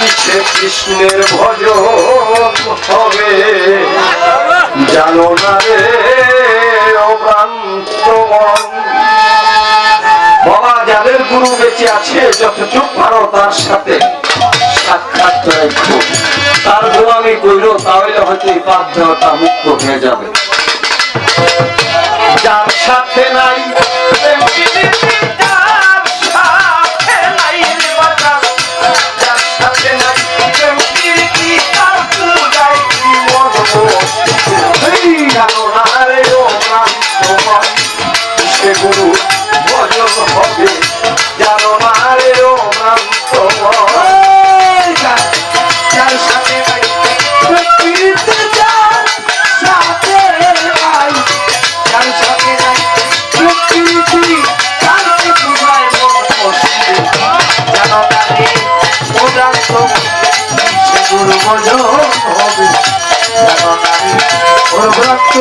কিসে কৃষ্ণের ভজন হবে জানো না রে অভ্রান্ত মন। বাবা যাদের গুরু বেঁচে আছে যতটুক পারো তার সাথে সাক্ষাৎ রাখো, তার গোলামি কইল, তাহলে হয়তো এই পাপ দেওয়াটা মুক্ত হয়ে যাবে। যার সাথে নাই গুরু ভজন হবে জানো না রে অভ্রান্ত যার সাথে গুরু ভজন হবে জানো না রে অভ্রান্ত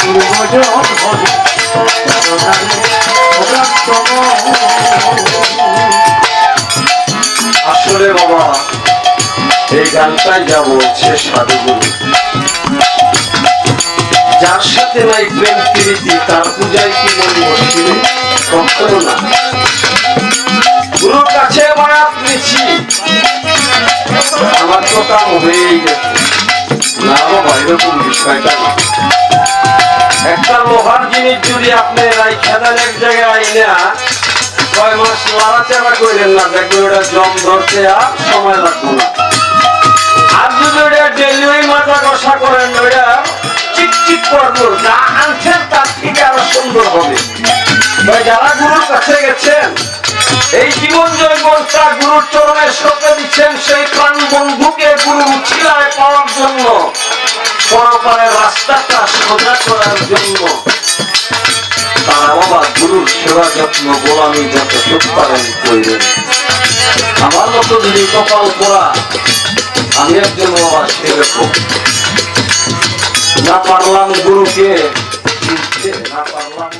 দুর্গজন হবে আসলে বাবা এই গানটাই যা বলছে সাধুগুরু, যার সাথে নাই প্রেম প্রীতি তার পূজায় কি মন বসিবে, কখনো না। গুরুর কাছে মায়াত নিচ্ছি, আমার তো কাম হয়েই গেছে। না বাবা এরকম বিষয়টা না। একটা লোহার জিনিস যদি আপনি রাইখা দেন এক জায়গায় আইনা 6 মাস নাড়াচাড়া করেন না, দেখবেন ওটা জম ধরতে আর সময় লাগবে না। আর যদি ওটা ডেলিভারি মাথা কষা করেন ওটা চিকচিক করবো, যা আনছেন তার থেকে আরো সুন্দর হবে। যারা গুরুর কাছে গেছেন এই জীবন জৈবনটা গুরুর চরণে সঁপে দিচ্ছেন, সেই প্রাণ বন্ধুকে গুরু উছিলায় পাওয়ার জন্য, পরপারের রাস্তাটা সোজা করার জন্য তারা বাবা গুরুর সেবা যত্ন গোলামি যতটুক পারেন করবেন। আমার মতো যদি কপাল পোড়া আমি একজন বাবা সেরকম না পারলাম গুরুকে চিনতে, না পারলাম